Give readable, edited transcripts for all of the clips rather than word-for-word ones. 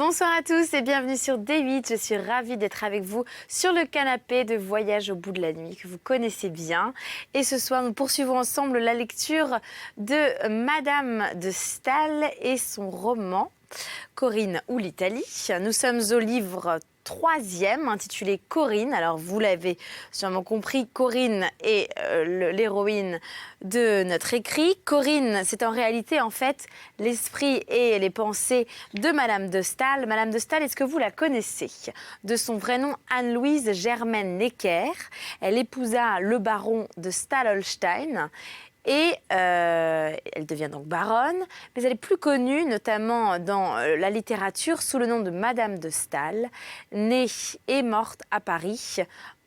Bonsoir à tous et bienvenue sur D8. Je suis ravie d'être avec vous sur le canapé de Voyage au bout de la nuit que vous connaissez bien. Et ce soir, nous poursuivons ensemble la lecture de Madame de Staël et son roman Corinne ou l'Italie. Nous sommes au livre 3e intitulé Corinne. Alors vous l'avez sûrement compris, Corinne est l'héroïne de notre écrit. Corinne, c'est en réalité en fait l'esprit et les pensées de Madame de Staël. Madame de Staël, est-ce que vous la connaissez? De son vrai nom, Anne-Louise Germaine Necker. Elle épousa le baron de Staël-Holstein. Et elle devient donc baronne, mais elle est plus connue, notamment dans la littérature, sous le nom de Madame de Staël, née et morte à Paris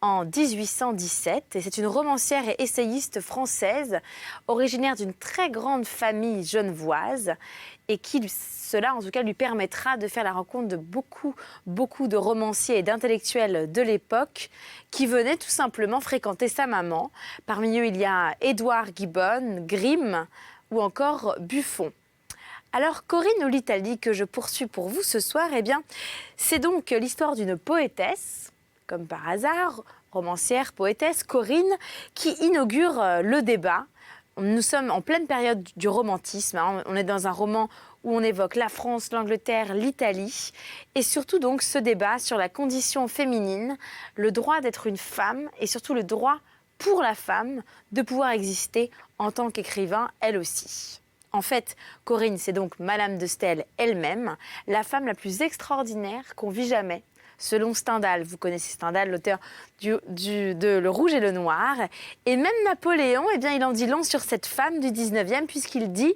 en 1817. Et c'est une romancière et essayiste française, originaire d'une très grande famille genevoise, et cela en tout cas lui permettra de faire la rencontre de beaucoup de romanciers et d'intellectuels de l'époque qui venaient tout simplement fréquenter sa maman. Parmi eux, il y a Édouard Gibbon, Grimm ou encore Buffon. Alors, Corinne ou l'Italie que je poursuis pour vous ce soir, eh bien, c'est donc l'histoire d'une poétesse, comme par hasard, romancière, poétesse, Corinne, qui inaugure le débat. Nous sommes en pleine période du romantisme. On est dans un roman où on évoque la France, l'Angleterre, l'Italie. Et surtout donc ce débat sur la condition féminine, le droit d'être une femme et surtout le droit pour la femme de pouvoir exister en tant qu'écrivain, elle aussi. En fait, Corinne, c'est donc Madame de Staël elle-même, la femme la plus extraordinaire qu'on vit jamais. Selon Stendhal, vous connaissez Stendhal, l'auteur de Le Rouge et le Noir. Et même Napoléon, eh bien, il en dit long sur cette femme du 19e, puisqu'il dit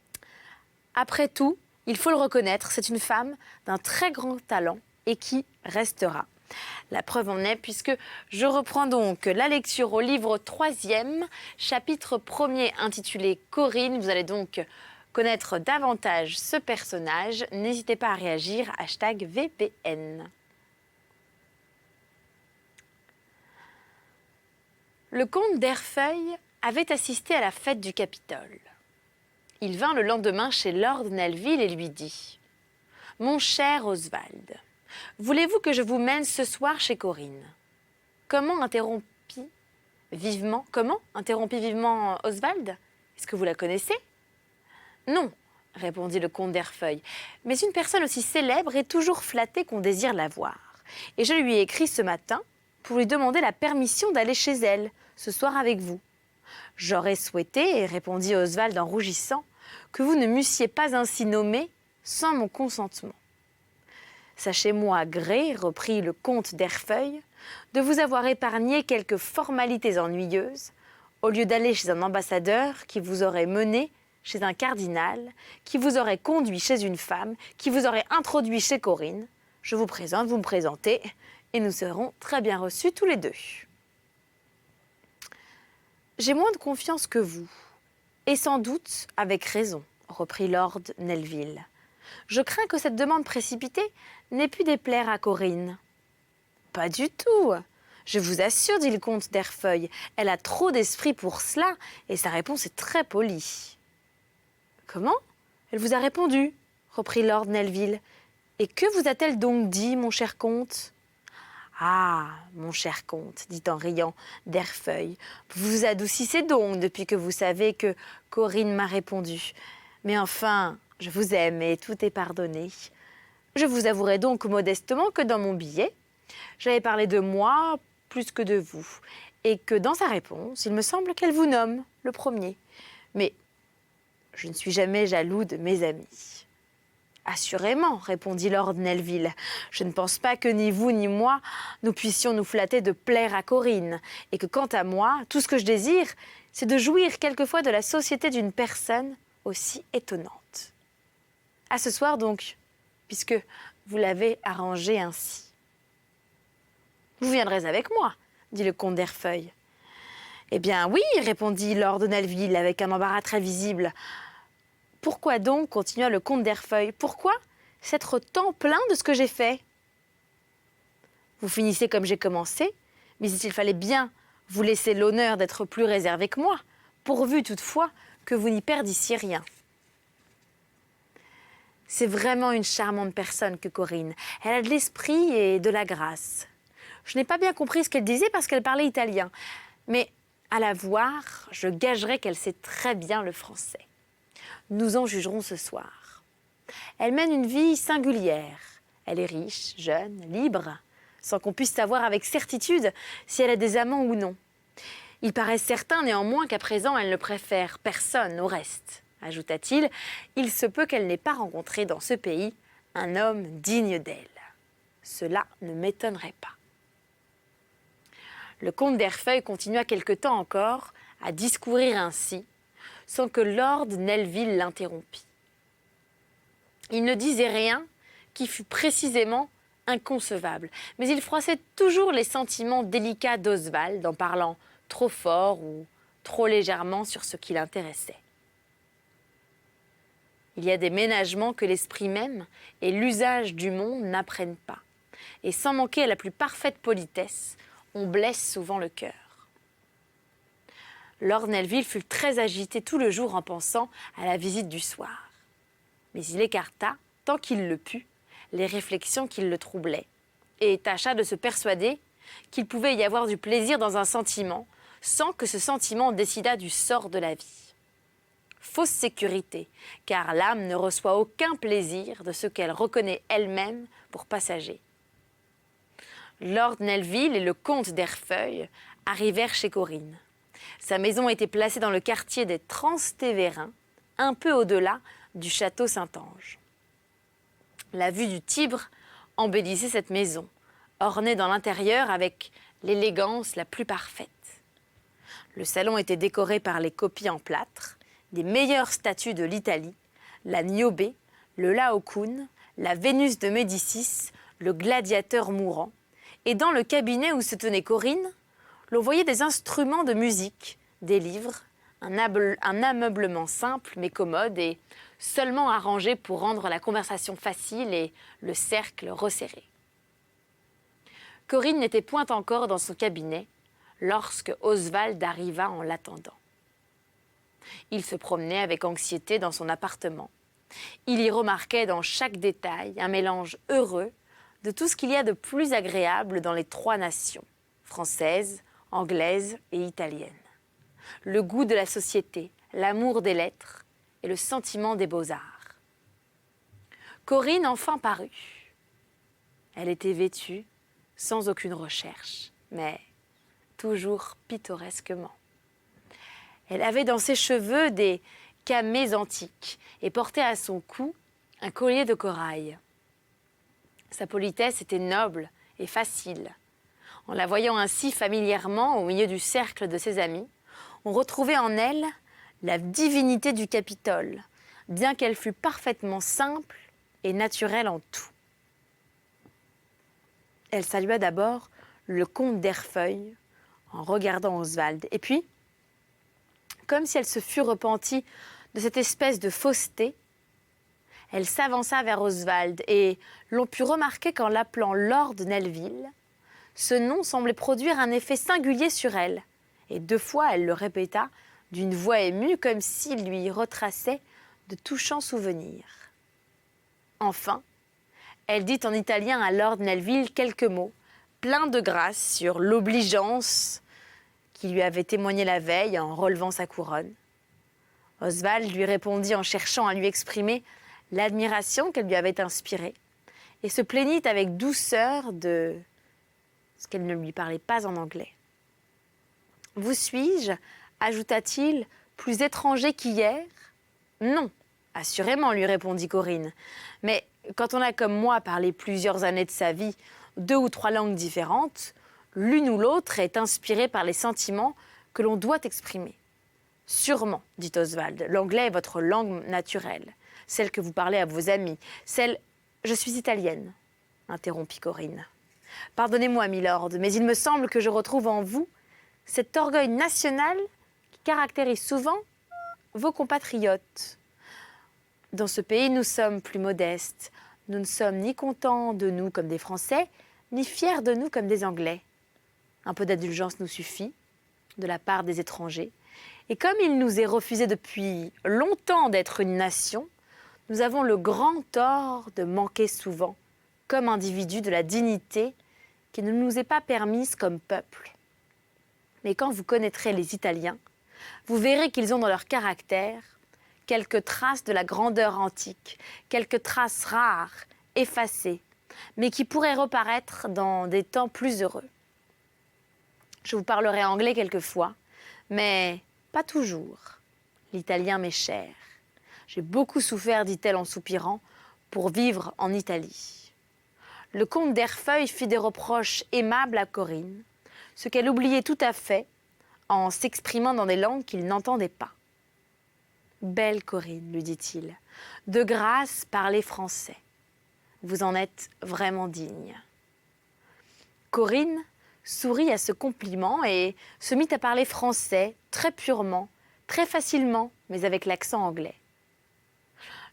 « Après tout, il faut le reconnaître, c'est une femme d'un très grand talent et qui restera ». La preuve en est, puisque je reprends donc la lecture au livre 3e, chapitre 1er intitulé « Corinne ». Vous allez donc connaître davantage ce personnage. N'hésitez pas à réagir, #VPN. Le comte d'Herfeuil avait assisté à la fête du Capitole. Il vint le lendemain chez Lord Nelvil et lui dit « Mon cher Oswald, voulez-vous que je vous mène ce soir chez Corinne ?» Comment interrompit vivement Oswald. Est-ce que vous la connaissez? Non, répondit le comte d'Herfeuil, mais une personne aussi célèbre est toujours flattée qu'on désire la voir. Et je lui ai écrit ce matin pour lui demander la permission d'aller chez elle, ce soir avec vous. J'aurais souhaité, répondit Oswald en rougissant, que vous ne m'eussiez pas ainsi nommé sans mon consentement. Sachez-moi gré, reprit le comte d'Herfeuil, de vous avoir épargné quelques formalités ennuyeuses, au lieu d'aller chez un ambassadeur qui vous aurait mené chez un cardinal, qui vous aurait conduit chez une femme, qui vous aurait introduit chez Corinne. Je vous présente, vous me présentez, et nous serons très bien reçus tous les deux. J'ai moins de confiance que vous, et sans doute avec raison, reprit Lord Nelvil. Je crains que cette demande précipitée n'ait pu déplaire à Corinne. Pas du tout. Je vous assure, dit le comte d'Herfeuil, elle a trop d'esprit pour cela, et sa réponse est très polie. Comment? Elle vous a répondu, reprit Lord Nelvil. Et que vous a-t-elle donc dit, mon cher comte? Ah, mon cher comte, dit en riant d'Herfeuil, vous vous adoucissez donc depuis que vous savez que Corinne m'a répondu. Mais enfin, je vous aime et tout est pardonné. Je vous avouerai donc modestement que dans mon billet, j'avais parlé de moi plus que de vous, et que dans sa réponse, il me semble qu'elle vous nomme le premier. Mais je ne suis jamais jaloux de mes amis. Assurément, répondit Lord Nelvil, je ne pense pas que ni vous ni moi, nous puissions nous flatter de plaire à Corinne, et que quant à moi, tout ce que je désire, c'est de jouir quelquefois de la société d'une personne aussi étonnante. À ce soir donc, puisque vous l'avez arrangé ainsi. Vous viendrez avec moi, dit le comte d'Herfeuil. Eh bien oui, répondit Lord Nelvil avec un embarras très visible. Pourquoi donc, continua le comte d'Herfeuil, pourquoi s'être tant plaint de ce que j'ai fait? Vous finissez comme j'ai commencé, mais il fallait bien vous laisser l'honneur d'être plus réservé que moi, pourvu toutefois que vous n'y perdissiez rien. C'est vraiment une charmante personne que Corinne. Elle a de l'esprit et de la grâce. Je n'ai pas bien compris ce qu'elle disait parce qu'elle parlait italien. Mais à la voir, je gagerais qu'elle sait très bien le français. Nous en jugerons ce soir. Elle mène une vie singulière. Elle est riche, jeune, libre, sans qu'on puisse savoir avec certitude si elle a des amants ou non. Il paraît certain néanmoins qu'à présent elle ne préfère personne au reste. Ajouta-t-il, il se peut qu'elle n'ait pas rencontré dans ce pays un homme digne d'elle. Cela ne m'étonnerait pas. Le comte d'Herfeuil continua quelque temps encore à discourir ainsi, sans que lord Nelvil l'interrompît. Il ne disait rien qui fût précisément inconcevable, mais il froissait toujours les sentiments délicats d'Oswald en parlant trop fort ou trop légèrement sur ce qui l'intéressait. Il y a des ménagements que l'esprit même et l'usage du monde n'apprennent pas, et sans manquer à la plus parfaite politesse, on blesse souvent le cœur. Lord Nelvil fut très agité tout le jour en pensant à la visite du soir. Mais il écarta, tant qu'il le put, les réflexions qui le troublaient, et tâcha de se persuader qu'il pouvait y avoir du plaisir dans un sentiment, sans que ce sentiment décidât du sort de la vie. Fausse sécurité, car l'âme ne reçoit aucun plaisir de ce qu'elle reconnaît elle-même pour passager. Lord Nelvil et le comte d'Herfeuil arrivèrent chez Corinne. Sa maison était placée dans le quartier des Transtévérins, un peu au-delà du château Saint-Ange. La vue du Tibre embellissait cette maison, ornée dans l'intérieur avec l'élégance la plus parfaite. Le salon était décoré par les copies en plâtre, des meilleures statues de l'Italie, la Niobé, le Laocoon, la Vénus de Médicis, le gladiateur mourant, et dans le cabinet où se tenait Corinne, l'on voyait des instruments de musique, des livres, un ameublement simple mais commode et seulement arrangé pour rendre la conversation facile et le cercle resserré. Corinne n'était point encore dans son cabinet lorsque Oswald arriva en l'attendant. Il se promenait avec anxiété dans son appartement. Il y remarquait dans chaque détail un mélange heureux de tout ce qu'il y a de plus agréable dans les trois nations, française, anglaise et italienne. Le goût de la société, l'amour des lettres et le sentiment des beaux-arts. Corinne enfin parut. Elle était vêtue sans aucune recherche, mais toujours pittoresquement. Elle avait dans ses cheveux des camées antiques et portait à son cou un collier de corail. Sa politesse était noble et facile. En la voyant ainsi familièrement au milieu du cercle de ses amis, on retrouvait en elle la divinité du Capitole, bien qu'elle fût parfaitement simple et naturelle en tout. Elle salua d'abord le comte d'Herfeuil en regardant Oswald, et puis, comme si elle se fût repentie de cette espèce de fausseté, elle s'avança vers Oswald et l'on put remarquer qu'en l'appelant Lord Nelvil, ce nom semblait produire un effet singulier sur elle, et 2 fois elle le répéta d'une voix émue comme s'il lui retraçait de touchants souvenirs. Enfin, elle dit en italien à Lord Nelvil quelques mots, pleins de grâce sur l'obligeance qui lui avait témoigné la veille en relevant sa couronne. Oswald lui répondit en cherchant à lui exprimer l'admiration qu'elle lui avait inspirée et se plaignit avec douceur de ce qu'elle ne lui parlait pas en anglais. « Vous suis-je, ajouta-t-il, plus étranger qu'hier ?»« Non, assurément, lui répondit Corinne. Mais quand on a comme moi parlé plusieurs années de sa vie 2 ou 3 langues différentes, l'une ou l'autre est inspirée par les sentiments que l'on doit exprimer. Sûrement, dit Oswald, l'anglais est votre langue naturelle, celle que vous parlez à vos amis, celle... Je suis italienne, interrompit Corinne. Pardonnez-moi, milord, mais il me semble que je retrouve en vous cet orgueil national qui caractérise souvent vos compatriotes. Dans ce pays, nous sommes plus modestes. Nous ne sommes ni contents de nous comme des Français, ni fiers de nous comme des Anglais. Un peu d'indulgence nous suffit, de la part des étrangers. Et comme il nous est refusé depuis longtemps d'être une nation, nous avons le grand tort de manquer souvent, comme individus, de la dignité qui ne nous est pas permise comme peuple. Mais quand vous connaîtrez les Italiens, vous verrez qu'ils ont dans leur caractère quelques traces de la grandeur antique, quelques traces rares, effacées, mais qui pourraient reparaître dans des temps plus heureux. Je vous parlerai anglais quelquefois, mais pas toujours. L'italien m'est cher. J'ai beaucoup souffert, dit-elle en soupirant, pour vivre en Italie. Le comte d'Herfeuil fit des reproches aimables à Corinne, ce qu'elle oubliait tout à fait en s'exprimant dans des langues qu'il n'entendait pas. « Belle Corinne, lui dit-il, de grâce parlez français. Vous en êtes vraiment digne. » Corinne sourit à ce compliment et se mit à parler français très purement, très facilement, mais avec l'accent anglais.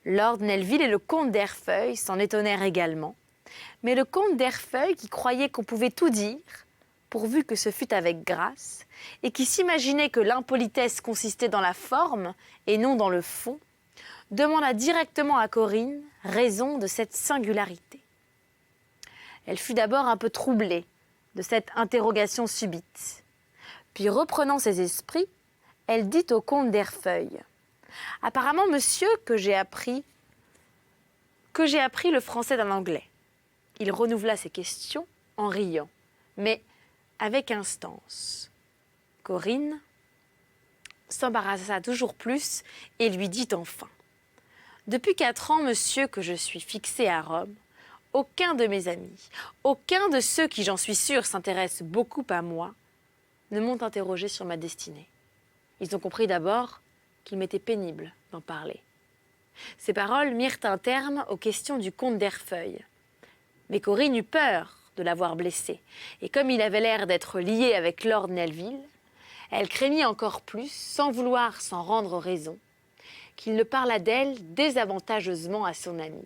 Lord Nelvil et le comte d'Herfeuil s'en étonnèrent également, mais le comte d'Herfeuil, qui croyait qu'on pouvait tout dire, pourvu que ce fût avec grâce, et qui s'imaginait que l'impolitesse consistait dans la forme et non dans le fond, demanda directement à Corinne raison de cette singularité. Elle fut d'abord un peu troublée de cette interrogation subite. Puis, reprenant ses esprits, elle dit au comte d'Herfeuil : « Apparemment, monsieur, que j'ai appris le français d'un anglais. » Il renouvela ses questions en riant, mais avec instance. Corinne s'embarrassa toujours plus et lui dit enfin : « Depuis 4 ans, monsieur, que je suis fixée à Rome, aucun de mes amis, aucun de ceux qui, j'en suis sûre, s'intéressent beaucoup à moi, ne m'ont interrogé sur ma destinée. Ils ont compris d'abord qu'il m'était pénible d'en parler. » Ces paroles mirent un terme aux questions du comte d'Herfeuil. Mais Corinne eut peur de l'avoir blessé, et comme il avait l'air d'être lié avec Lord Nelvil, elle craignit encore plus, sans vouloir s'en rendre raison, qu'il ne parlât d'elle désavantageusement à son ami.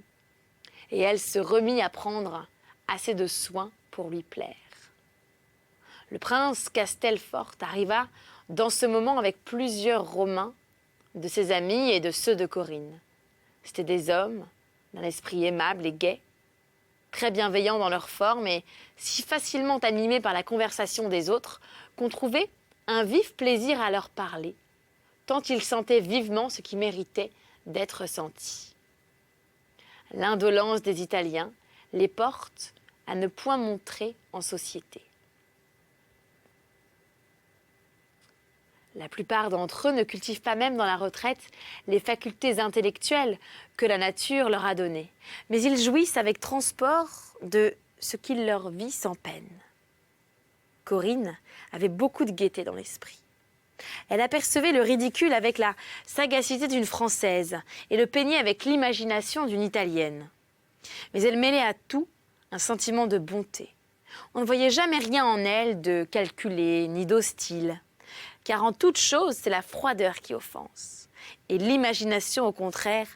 Et elle se remit à prendre assez de soin pour lui plaire. Le prince Castelfort arriva dans ce moment avec plusieurs Romains, de ses amis et de ceux de Corinne. C'étaient des hommes d'un esprit aimable et gai, très bienveillants dans leur forme et si facilement animés par la conversation des autres qu'on trouvait un vif plaisir à leur parler, tant ils sentaient vivement ce qui méritait d'être senti. L'indolence des Italiens les porte à ne point montrer en société. La plupart d'entre eux ne cultivent pas même dans la retraite les facultés intellectuelles que la nature leur a données, mais ils jouissent avec transport de ce qu'ils leur vit sans peine. Corinne avait beaucoup de gaieté dans l'esprit. Elle apercevait le ridicule avec la sagacité d'une Française et le peignait avec l'imagination d'une Italienne. Mais elle mêlait à tout un sentiment de bonté. On ne voyait jamais rien en elle de calculé ni d'hostile, car en toute chose, c'est la froideur qui offense. Et l'imagination, au contraire,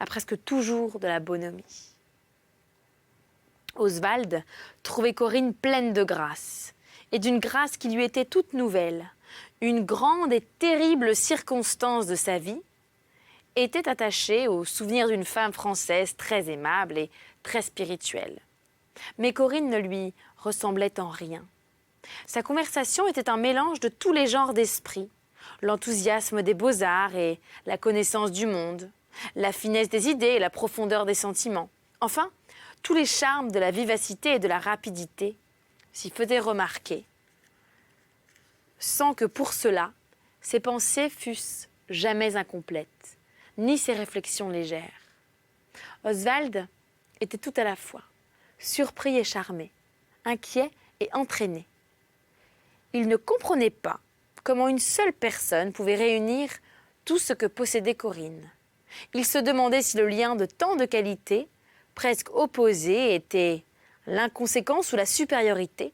a presque toujours de la bonhomie. Oswald trouvait Corinne pleine de grâce, et d'une grâce qui lui était toute nouvelle. Une grande et terrible circonstance de sa vie était attachée au souvenir d'une femme française très aimable et très spirituelle. Mais Corinne ne lui ressemblait en rien. Sa conversation était un mélange de tous les genres d'esprit, l'enthousiasme des beaux-arts et la connaissance du monde, la finesse des idées et la profondeur des sentiments. Enfin, tous les charmes de la vivacité et de la rapidité s'y faisaient remarquer, sans que pour cela, ses pensées fussent jamais incomplètes, ni ses réflexions légères. Oswald était tout à la fois, surpris et charmé, inquiet et entraîné. Il ne comprenait pas comment une seule personne pouvait réunir tout ce que possédait Corinne. Il se demandait si le lien de tant de qualités, presque opposées, était l'inconséquence ou la supériorité,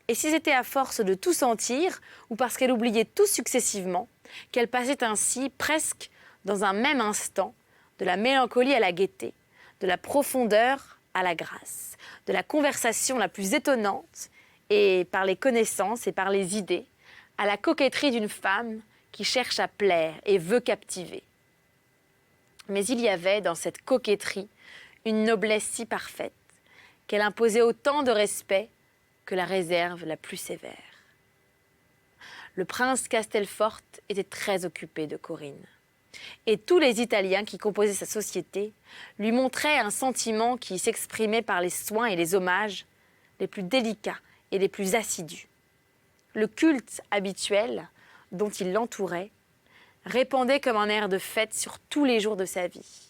et si c'était à force de tout sentir, ou parce qu'elle oubliait tout successivement, qu'elle passait ainsi, presque dans un même instant, de la mélancolie à la gaieté, de la profondeur à la grâce, de la conversation la plus étonnante, et par les connaissances et par les idées, à la coquetterie d'une femme qui cherche à plaire et veut captiver. Mais il y avait dans cette coquetterie une noblesse si parfaite qu'elle imposait autant de respect que la réserve la plus sévère. Le prince Castelfort était très occupé de Corinne. Et tous les Italiens qui composaient sa société lui montraient un sentiment qui s'exprimait par les soins et les hommages les plus délicats et les plus assidus. Le culte habituel dont il l'entourait répandait comme un air de fête sur tous les jours de sa vie.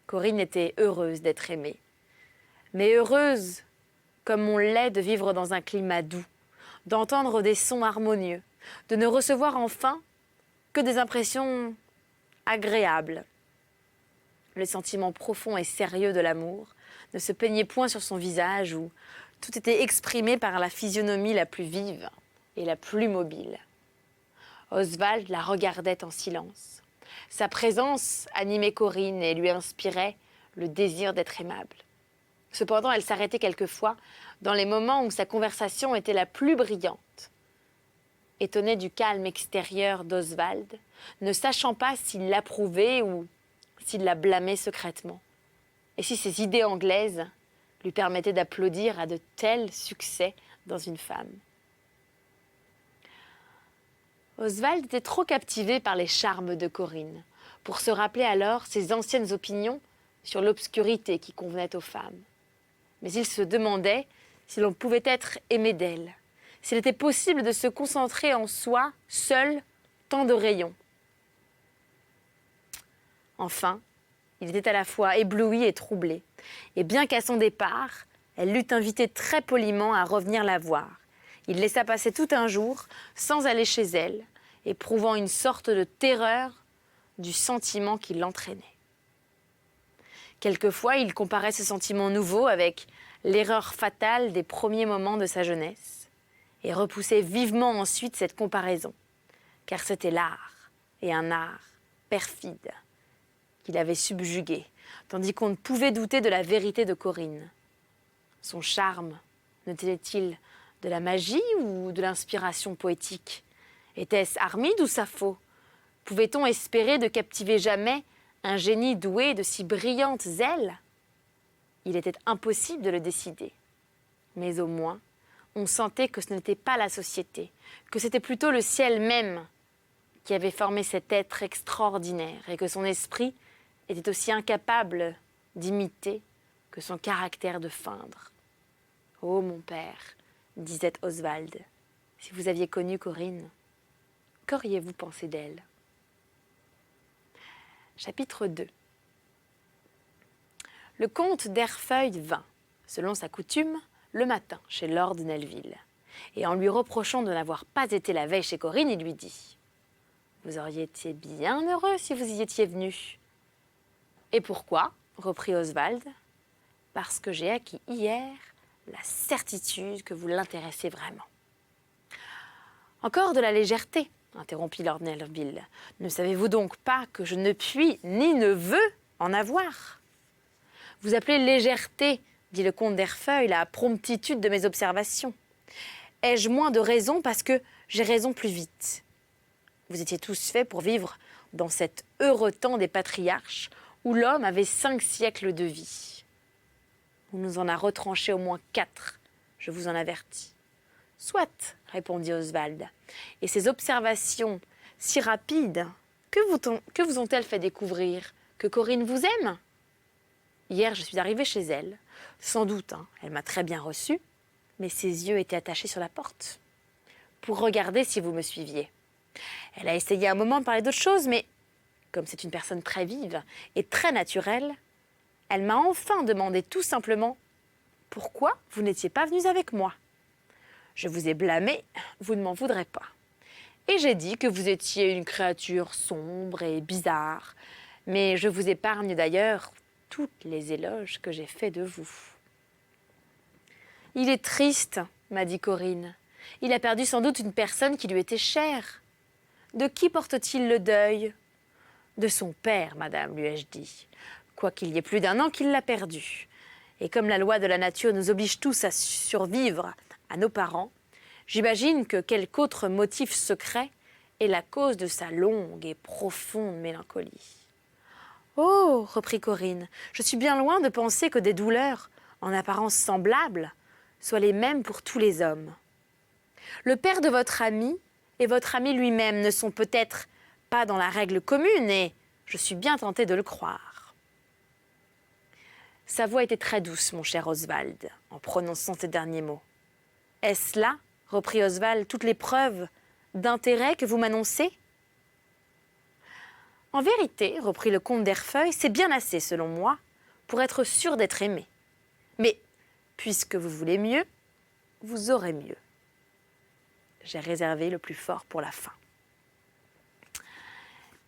Corinne était heureuse d'être aimée, mais heureuse comme on l'est de vivre dans un climat doux, d'entendre des sons harmonieux, de ne recevoir enfin que des impressions agréables. Le sentiment profond et sérieux de l'amour ne se peignait point sur son visage où tout était exprimé par la physionomie la plus vive et la plus mobile. Oswald la regardait en silence. Sa présence animait Corinne et lui inspirait le désir d'être aimable. Cependant, elle s'arrêtait quelquefois dans les moments où sa conversation était la plus brillante. Étonnée du calme extérieur d'Oswald, ne sachant pas s'il l'approuvait ou s'il la blâmait secrètement, et si ses idées anglaises lui permettaient d'applaudir à de tels succès dans une femme. Oswald était trop captivé par les charmes de Corinne pour se rappeler alors ses anciennes opinions sur l'obscurité qui convenait aux femmes. Mais il se demandait si l'on pouvait être aimé d'elle, s'il était possible de se concentrer en soi, seul, tant de rayons. Enfin, il était à la fois ébloui et troublé, et bien qu'à son départ, elle l'eût invité très poliment à revenir la voir. Il laissa passer tout un jour sans aller chez elle, éprouvant une sorte de terreur du sentiment qui l'entraînait. Quelquefois, il comparait ce sentiment nouveau avec l'erreur fatale des premiers moments de sa jeunesse et repoussait vivement ensuite cette comparaison, car c'était l'art, et un art perfide, qu'il avait subjugué, tandis qu'on ne pouvait douter de la vérité de Corinne. Son charme ne tenait-il de la magie ou de l'inspiration poétique? Était-ce Armide ou Sappho? Pouvait-on espérer de captiver jamais un génie doué de si brillantes ailes? Il était impossible de le décider. Mais au moins, on sentait que ce n'était pas la société, que c'était plutôt le ciel même qui avait formé cet être extraordinaire et que son esprit était aussi incapable d'imiter que son caractère de feindre. « Oh, mon père, disait Oswald, si vous aviez connu Corinne, qu'auriez-vous pensé d'elle » Chapitre 2. Le comte d'Herfeuil vint, selon sa coutume, le matin chez Lord Nelvil. Et en lui reprochant de n'avoir pas été la veille chez Corinne, il lui dit « Vous auriez été bien heureux si vous y étiez venu. »« Et pourquoi ?» reprit Oswald. « Parce que j'ai acquis hier la certitude que vous l'intéressez vraiment. »« Encore de la légèreté, interrompit Lord Nelvil. Ne savez-vous donc pas que je ne puis ni ne veux en avoir ? Vous appelez légèreté, dit le comte d'Herfeuil, la promptitude de mes observations. Ai-je moins de raison parce que j'ai raison plus vite ? Vous étiez tous faits pour vivre dans cet heureux temps des patriarches où l'homme avait 5 siècles de vie. On nous en a retranché au moins 4, je vous en avertis. Soit, répondit Oswald, et ces observations si rapides, que vous ont-elles fait découvrir? Que Corinne vous aime? Hier, je suis arrivée chez elle. Sans doute, elle m'a très bien reçue, mais ses yeux étaient attachés sur la porte, pour regarder si vous me suiviez. Elle a essayé un moment de parler d'autre chose, mais comme c'est une personne très vive et très naturelle, elle m'a enfin demandé tout simplement « Pourquoi vous n'étiez pas venus avec moi ?» Je vous ai blâmé, vous ne m'en voudrez pas. Et j'ai dit que vous étiez une créature sombre et bizarre, mais je vous épargne d'ailleurs toutes les éloges que j'ai faits de vous. « Il est triste, m'a dit Corinne. Il a perdu sans doute une personne qui lui était chère. De qui porte-t-il le deuil ? De son père, madame, lui ai-je dit, quoiqu'il y ait plus d'1 an qu'il l'a perdu. Et comme la loi de la nature nous oblige tous à survivre à nos parents, j'imagine que quelque autre motif secret est la cause de sa longue et profonde mélancolie. Oh, reprit Corinne, je suis bien loin de penser que des douleurs, en apparence semblables, soient les mêmes pour tous les hommes. Le père de votre ami et votre ami lui-même ne sont peut-être pas dans la règle commune et je suis bien tentée de le croire. Sa voix était très douce, mon cher Oswald, en prononçant ces derniers mots. Est-ce là, reprit Oswald, toutes les preuves d'intérêt que vous m'annoncez ? En vérité, reprit le comte d'Herfeuil, c'est bien assez, selon moi, pour être sûr d'être aimé. Mais, puisque vous voulez mieux, vous aurez mieux. J'ai réservé le plus fort pour la fin.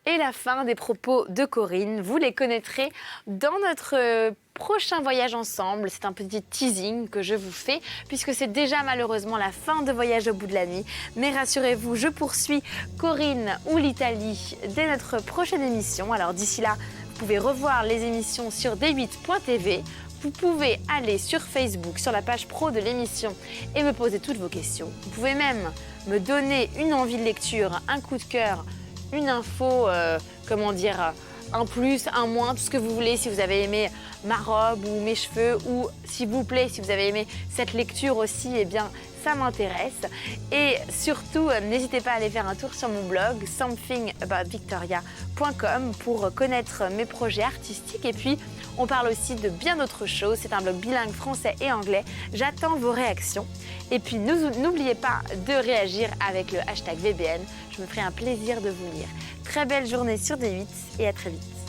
Et la fin des propos de Corinne, vous les connaîtrez dans notre prochain voyage ensemble. C'est un petit teasing que je vous fais puisque c'est déjà malheureusement la fin de Voyage au bout de la nuit. Mais rassurez-vous, je poursuis Corinne ou l'Italie dès notre prochaine émission. Alors d'ici là, vous pouvez revoir les émissions sur d8.tv. Vous pouvez aller sur Facebook, sur la page pro de l'émission et me poser toutes vos questions. Vous pouvez même me donner une envie de lecture, un coup de cœur, une info, un plus, un moins, tout ce que vous voulez. Si vous avez aimé ma robe ou mes cheveux ou, s'il vous plaît, si vous avez aimé cette lecture aussi, eh bien, ça m'intéresse. Et surtout, n'hésitez pas à aller faire un tour sur mon blog somethingaboutVictoria.com pour connaître mes projets artistiques. Et puis, on parle aussi de bien d'autres choses. C'est un blog bilingue français et anglais. J'attends vos réactions. Et puis, n'oubliez pas de réagir avec le hashtag VBN. Je me ferai un plaisir de vous lire. Très belle journée sur D8 et à très vite.